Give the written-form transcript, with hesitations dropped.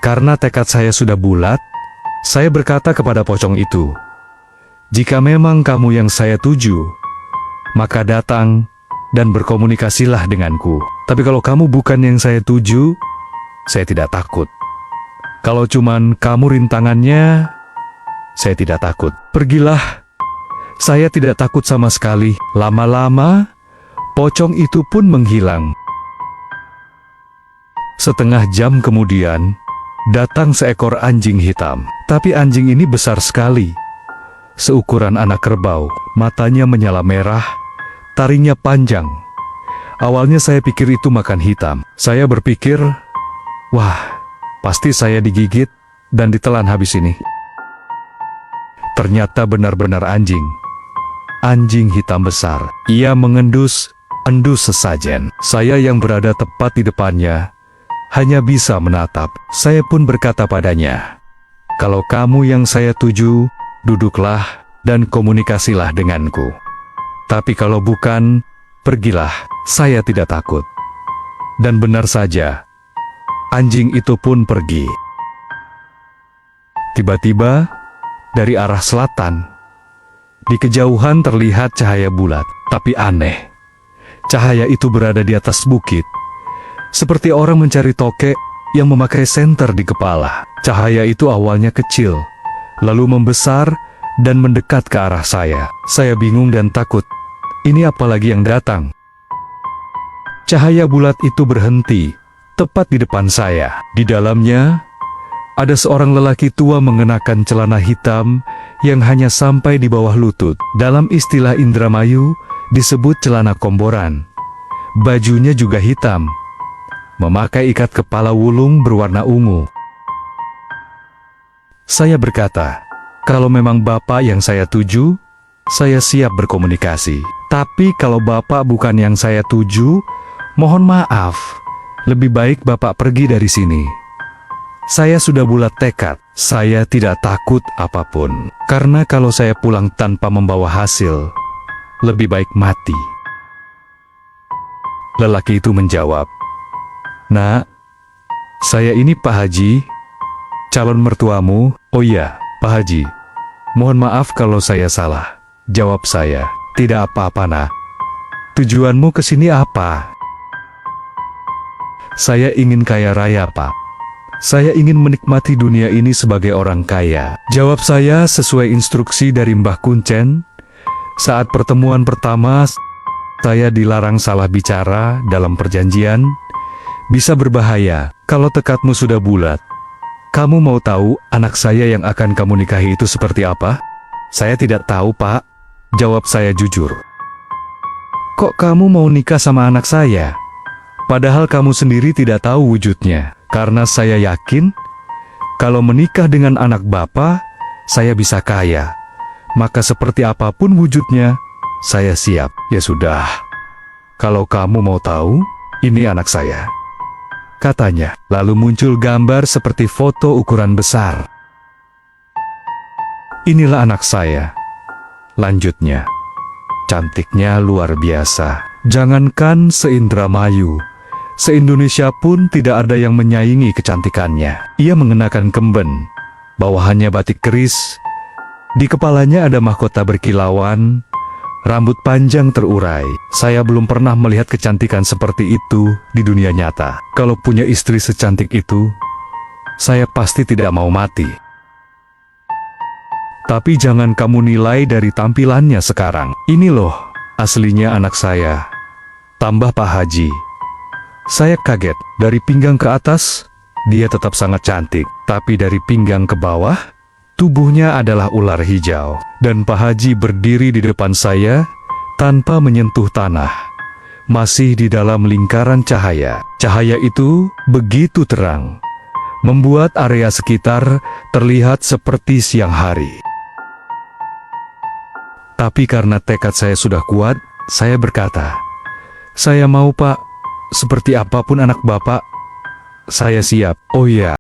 Karena tekad saya sudah bulat, saya berkata kepada pocong itu, "Jika memang kamu yang saya tuju, maka datang dan berkomunikasilah denganku. Tapi kalau kamu bukan yang saya tuju, saya tidak takut. Kalau cuman kamu rintangannya, saya tidak takut. Pergilah." Saya tidak takut sama sekali. Lama-lama, pocong itu pun menghilang. Setengah jam kemudian, datang seekor anjing hitam. Tapi anjing ini besar sekali. Seukuran anak kerbau, matanya menyala merah, taringnya panjang. Awalnya saya pikir itu makan hitam. Saya berpikir, wah, pasti saya digigit dan ditelan habis ini. Ternyata benar-benar anjing. Anjing hitam besar. Ia mengendus sesajen. Saya yang berada tepat di depannya hanya bisa menatap. Saya pun berkata padanya, "Kalau kamu yang saya tuju, duduklah dan komunikasilah denganku. Tapi kalau bukan, pergilah, saya tidak takut." Dan benar saja, anjing itu pun pergi. Tiba-tiba, dari arah selatan, di kejauhan terlihat cahaya bulat, tapi aneh. Cahaya itu berada di atas bukit, seperti orang mencari tokek yang memakai senter di kepala. Cahaya itu awalnya kecil, lalu membesar dan mendekat ke arah saya. Saya bingung dan takut. Ini apa lagi yang datang? Cahaya bulat itu berhenti, tepat di depan saya. Di dalamnya, ada seorang lelaki tua mengenakan celana hitam yang hanya sampai di bawah lutut. Dalam istilah Indramayu, disebut celana komboran. Bajunya juga hitam, memakai ikat kepala wulung berwarna ungu. Saya berkata, "Kalau memang Bapak yang saya tuju, saya siap berkomunikasi. Tapi kalau Bapak bukan yang saya tuju, mohon maaf, lebih baik Bapak pergi dari sini. Saya sudah bulat tekad, saya tidak takut apapun. Karena kalau saya pulang tanpa membawa hasil, lebih baik mati." Lelaki itu menjawab, "Nak, saya ini Pak Haji, calon mertuamu." "Oh iya, Pak Haji, mohon maaf kalau saya salah." Jawab saya, "Tidak apa-apa, Nak. Tujuanmu ke sini apa?" "Saya ingin kaya raya, Pak. Saya ingin menikmati dunia ini sebagai orang kaya." Jawab saya sesuai instruksi dari Mbah Kuncen. Saat pertemuan pertama, saya dilarang salah bicara dalam perjanjian. Bisa berbahaya. Kalau tekadmu sudah bulat. Kamu mau tahu anak saya yang akan kamu nikahi itu seperti apa? "Saya tidak tahu, Pak." Jawab saya jujur. "Kok kamu mau nikah sama anak saya? Padahal kamu sendiri tidak tahu wujudnya." "Karena saya yakin, kalau menikah dengan anak Bapak, saya bisa kaya. Maka seperti apapun wujudnya, saya siap." "Ya sudah, kalau kamu mau tahu, ini anak saya," katanya. Lalu muncul gambar seperti foto ukuran besar. "Inilah anak saya," lanjutnya. "Cantiknya luar biasa. Jangankan se-Indramayu, se-Indonesia pun tidak ada yang menyaingi kecantikannya." Ia mengenakan kemben, bawahannya batik keris, di kepalanya ada mahkota berkilauan, rambut panjang terurai. Saya belum pernah melihat kecantikan seperti itu di dunia nyata. Kalau punya istri secantik itu, saya pasti tidak mau mati. Tapi jangan kamu nilai dari tampilannya sekarang. Ini loh, aslinya anak saya, tambah Pak Haji. Saya kaget, dari pinggang ke atas, dia tetap sangat cantik. Tapi dari pinggang ke bawah, tubuhnya adalah ular hijau. Dan Pak Haji berdiri di depan saya, tanpa menyentuh tanah. Masih di dalam lingkaran cahaya. Cahaya itu begitu terang, membuat area sekitar terlihat seperti siang hari. Tapi karena tekad saya sudah kuat, saya berkata, "Saya mau, Pak. Seperti apapun anak Bapak, saya siap." "Oh ya,